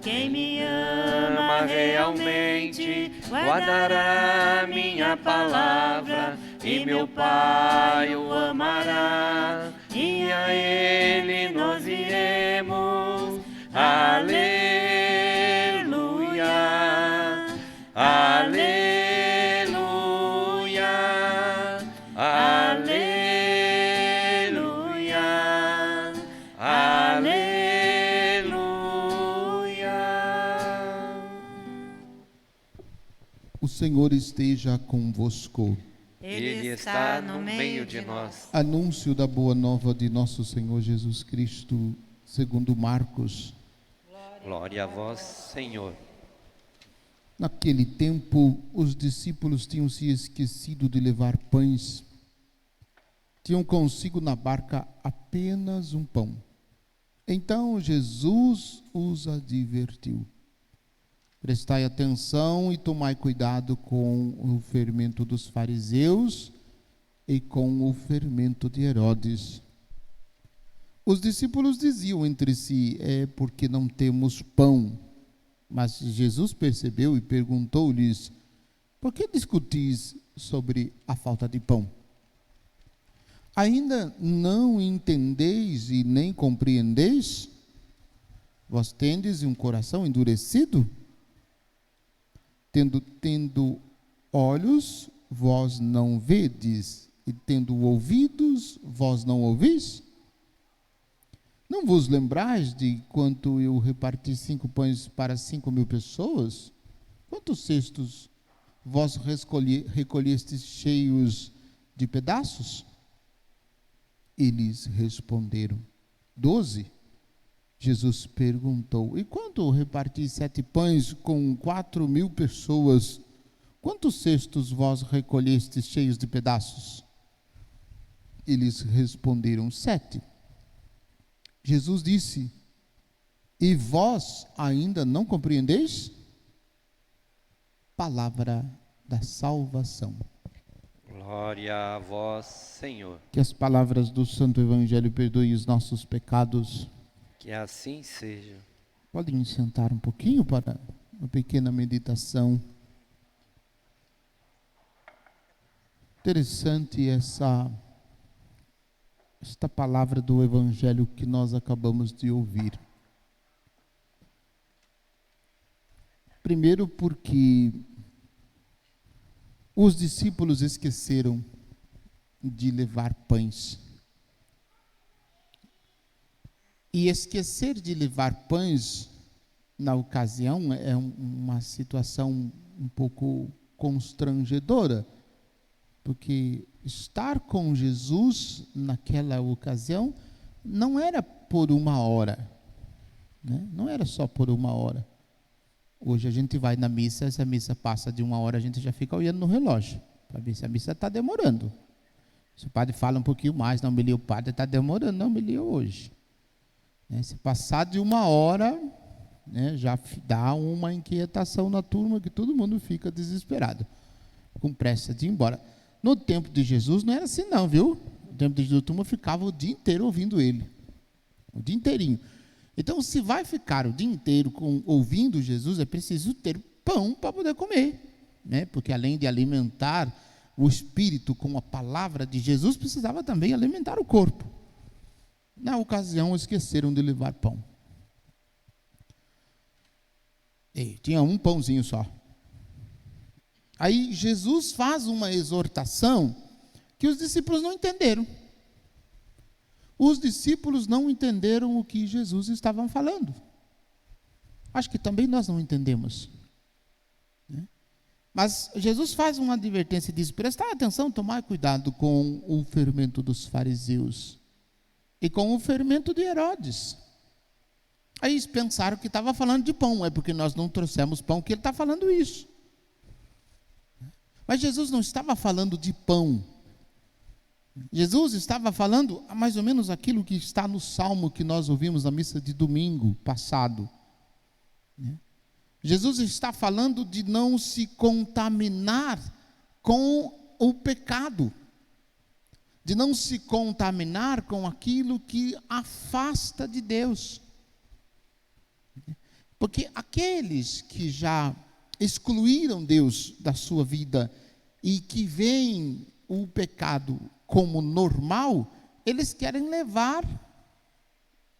Quem me ama realmente guardará minha palavra, e meu Pai o amará, e a Ele nós iremos. Aleluia, aleluia, aleluia, aleluia. O Senhor esteja convosco. Ele está no meio de nós. Anúncio da boa nova de nosso Senhor Jesus Cristo, segundo Marcos. Glória a vós, Senhor. Naquele tempo, os discípulos tinham se esquecido de levar pães. Tinham consigo na barca apenas um pão. Então Jesus os advertiu: prestai atenção e tomai cuidado com o fermento dos fariseus e com o fermento de Herodes. Os discípulos diziam entre si: é porque não temos pão. Mas Jesus percebeu e perguntou-lhes: por que discutis sobre a falta de pão? Ainda não entendeis e nem compreendeis? Vós tendes um coração endurecido? Tendo olhos, vós não vedes, e tendo ouvidos, vós não ouvis? Não vos lembrais de quanto eu reparti 5 pães para 5.000 pessoas? Quantos cestos vós recolhestes cheios de pedaços? Eles responderam: 12. Jesus perguntou: e quando reparti 7 pães com 4.000 pessoas, quantos cestos vós recolhestes cheios de pedaços? Eles responderam: 7. Jesus disse: e vós ainda não compreendeis? Palavra da salvação. Glória a vós, Senhor. Que as palavras do Santo Evangelho perdoem os nossos pecados. Que assim seja. Podem sentar um pouquinho para uma pequena meditação. Interessante esta palavra do Evangelho que nós acabamos de ouvir. Primeiro porque os discípulos esqueceram de levar pães. E esquecer de levar pães, na ocasião, é uma situação um pouco constrangedora, porque estar com Jesus naquela ocasião não era por uma hora, né? Não era só por uma hora. Hoje a gente vai na missa, se a missa passa de 1 hora, a gente já fica olhando no relógio, para ver se a missa está demorando. Se o padre fala um pouquinho mais, não, o padre está demorando, não, hoje. Se passar de 1 hora, já dá uma inquietação na turma, que todo mundo fica desesperado, com pressa de ir embora. No tempo de Jesus não era assim não, viu? No tempo de Jesus a turma ficava o dia inteiro ouvindo ele, o dia inteirinho. Então, se vai ficar o dia inteiro ouvindo Jesus, é preciso ter pão para poder comer, né? Porque além de alimentar o espírito com a palavra de Jesus, precisava também alimentar o corpo. Na ocasião, esqueceram de levar pão. E tinha um pãozinho só. Aí Jesus faz uma exortação que os discípulos não entenderam. Os discípulos não entenderam o que Jesus estava falando. Acho que também nós não entendemos, né? Mas Jesus faz uma advertência e diz: prestar atenção, tomar cuidado com o fermento dos fariseus e com o fermento de Herodes. Aí eles pensaram que estava falando de pão, é porque nós não trouxemos pão que ele está falando isso. Mas Jesus não estava falando de pão. Jesus estava falando mais ou menos aquilo que está no salmo que nós ouvimos na missa de domingo passado. Jesus está falando de não se contaminar com o pecado, de não se contaminar com aquilo que afasta de Deus. Porque aqueles que já excluíram Deus da sua vida e que veem o pecado como normal, eles querem levar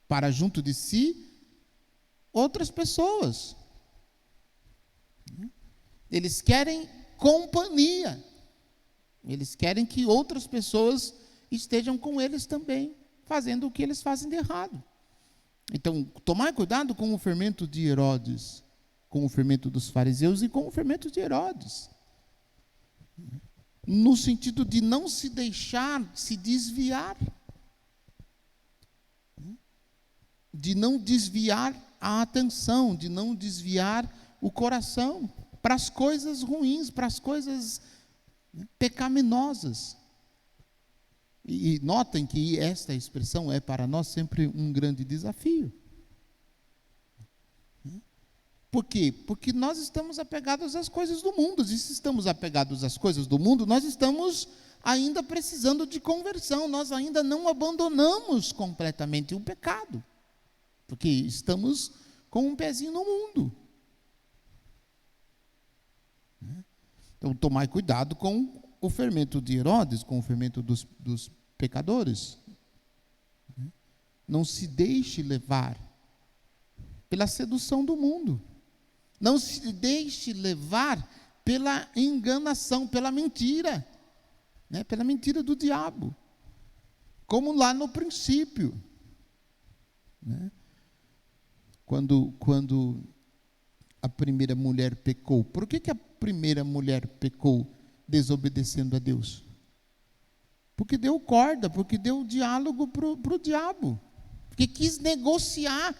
para junto de si outras pessoas. Eles querem companhia. Eles querem que outras pessoas estejam com eles também, fazendo o que eles fazem de errado. Então, tomar cuidado com o fermento de Herodes, com o fermento dos fariseus e com o fermento de Herodes. No sentido de não se deixar se desviar. De não desviar a atenção, de não desviar o coração para as coisas ruins, para as coisas pecaminosas. E notem que esta expressão é para nós sempre um grande desafio. Por quê? Porque nós estamos apegados às coisas do mundo. E se estamos apegados às coisas do mundo, nós estamos ainda precisando de conversão. Nós ainda não abandonamos completamente o pecado. Porque estamos com um pezinho no mundo. Então, tomai cuidado com o fermento de Herodes, com o fermento dos pecadores. Não se deixe levar pela sedução do mundo. Não se deixe levar pela enganação, pela mentira. Pela mentira do diabo. Como lá no princípio. Quando a primeira mulher pecou. Por que a primeira mulher pecou desobedecendo a Deus? Porque deu corda, porque deu diálogo para o diabo. Porque quis negociar.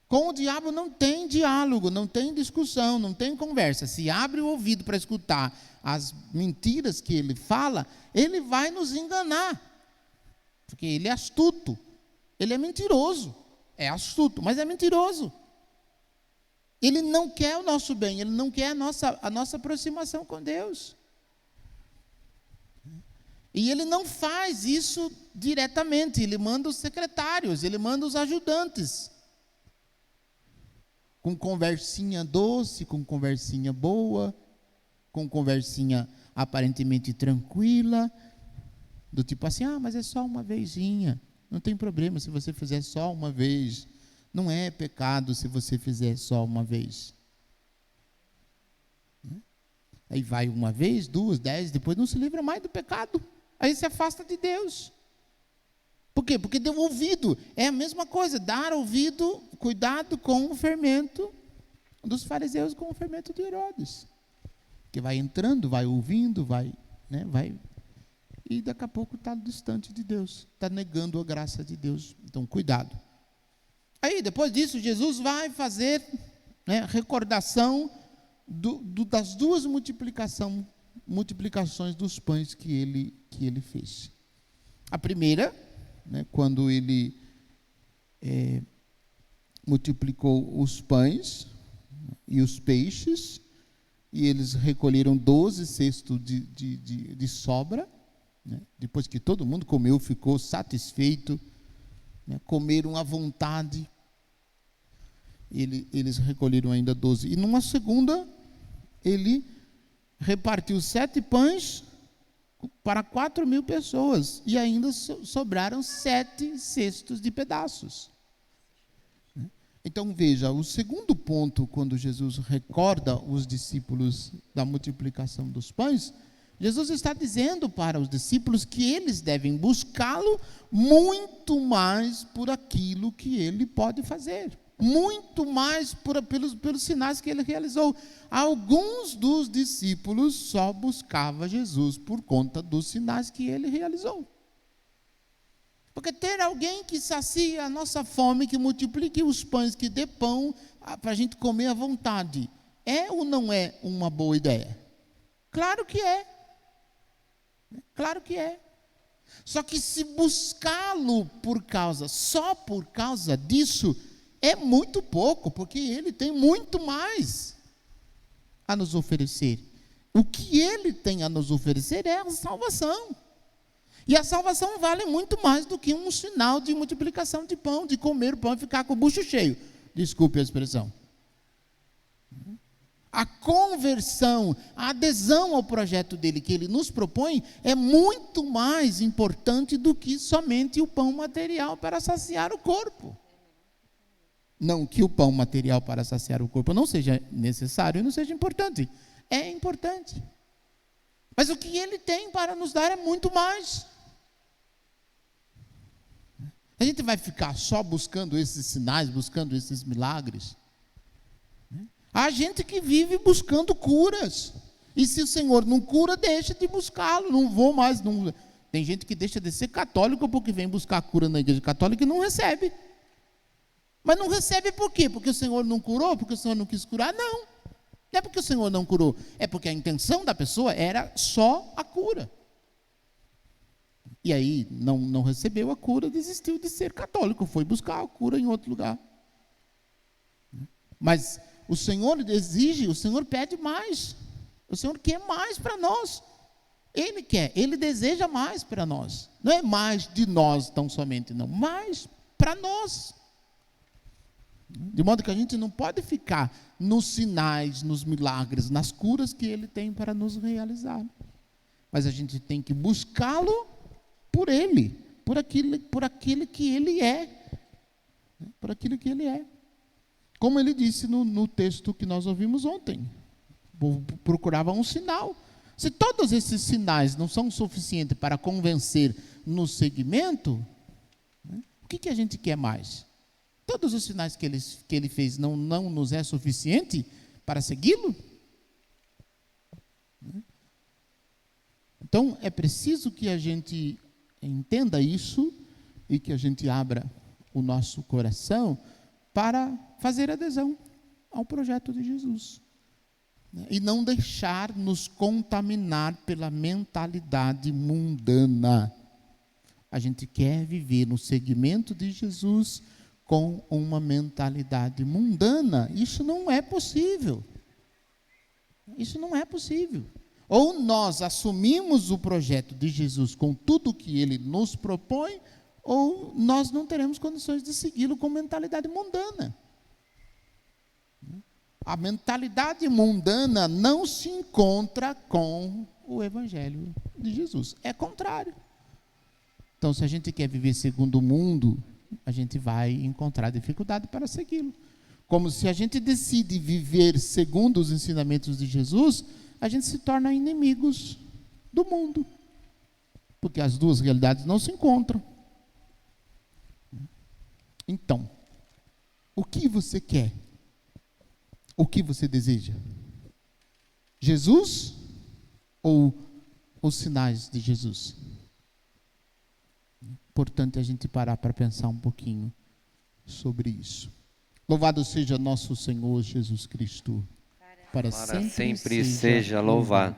Com o diabo não tem diálogo, não tem discussão, não tem conversa. Se abre o ouvido para escutar as mentiras que ele fala, ele vai nos enganar. Porque ele é astuto, ele é mentiroso. É astuto, mas é mentiroso. Ele não quer o nosso bem, ele não quer a nossa aproximação com Deus. E ele não faz isso diretamente, ele manda os secretários, ele manda os ajudantes. Com conversinha doce, com conversinha boa, com conversinha aparentemente tranquila, do tipo assim, mas é só uma vezinha, não tem problema se você fizer só uma vez, não é pecado se você fizer só uma vez. Aí vai uma vez, 2, 10, depois não se livra mais do pecado, aí se afasta de Deus. Por quê? Porque deu ouvido. É a mesma coisa, dar ouvido, cuidado com o fermento dos fariseus, com o fermento de Herodes. Que vai entrando, vai ouvindo, vai, e daqui a pouco está distante de Deus, está negando a graça de Deus. Então, cuidado. Aí, depois disso, Jesus vai fazer recordação das duas multiplicações dos pães que ele fez. A primeira, quando ele multiplicou os pães e os peixes, e eles recolheram 12 cestos de sobra, depois que todo mundo comeu, ficou satisfeito, comeram à vontade, eles recolheram ainda 12. E numa segunda, ele repartiu 7 pães para 4.000 pessoas, e ainda sobraram 7 cestos de pedaços. Então veja, o segundo ponto, quando Jesus recorda os discípulos da multiplicação dos pães, Jesus está dizendo para os discípulos que eles devem buscá-lo muito mais por aquilo que ele pode fazer, muito mais pelos sinais que ele realizou. Alguns dos discípulos só buscavam Jesus por conta dos sinais que ele realizou. Porque ter alguém que sacia a nossa fome, que multiplique os pães, que dê pão para a gente comer à vontade, é ou não é uma boa ideia? Claro que é. Claro que é. Só que se buscá-lo só por causa disso, é muito pouco, porque ele tem muito mais a nos oferecer. O que ele tem a nos oferecer é a salvação. E a salvação vale muito mais do que um sinal de multiplicação de pão, de comer o pão e ficar com o bucho cheio. Desculpe a expressão. A conversão, a adesão ao projeto dele que ele nos propõe é muito mais importante do que somente o pão material para saciar o corpo. Não que o pão material para saciar o corpo não seja necessário e não seja importante. É importante. Mas o que ele tem para nos dar é muito mais. A gente vai ficar só buscando esses sinais, buscando esses milagres? Há gente que vive buscando curas. E se o Senhor não cura, deixa de buscá-lo. Não vou mais. Não. Tem gente que deixa de ser católico porque vem buscar cura na igreja católica e não recebe. Mas não recebe por quê? Porque o Senhor não curou? Porque o Senhor não quis curar? Não. Não é porque o Senhor não curou. É porque a intenção da pessoa era só a cura. E aí não recebeu a cura, desistiu de ser católico. Foi buscar a cura em outro lugar. Mas o Senhor exige, o Senhor pede mais. O Senhor quer mais para nós. Ele quer, Ele deseja mais para nós. Não é mais de nós tão somente, não. Mais para nós. De modo que a gente não pode ficar nos sinais, nos milagres, nas curas que Ele tem para nos realizar. Mas a gente tem que buscá-lo por Ele, por aquilo que Ele é. Por aquilo que Ele é. Como ele disse no texto que nós ouvimos ontem. O povo procurava um sinal. Se todos esses sinais não são suficientes para convencer no seguimento, o que a gente quer mais? Todos os sinais que ele fez não nos é suficiente para segui-lo? Então, é preciso que a gente entenda isso e que a gente abra o nosso coração para fazer adesão ao projeto de Jesus. E não deixar nos contaminar pela mentalidade mundana. A gente quer viver no segmento de Jesus com uma mentalidade mundana. Isso não é possível. Isso não é possível. Ou nós assumimos o projeto de Jesus com tudo que ele nos propõe, ou nós não teremos condições de segui-lo com mentalidade mundana. A mentalidade mundana não se encontra com o Evangelho de Jesus. É contrário. Então, se a gente quer viver segundo o mundo, a gente vai encontrar dificuldade para segui-lo. Como se a gente decide viver segundo os ensinamentos de Jesus, a gente se torna inimigos do mundo. Porque as duas realidades não se encontram. Então, o que você quer? O que você deseja? Jesus ou os sinais de Jesus? Importante a gente parar para pensar um pouquinho sobre isso. Louvado seja nosso Senhor Jesus Cristo. Para sempre seja louvado.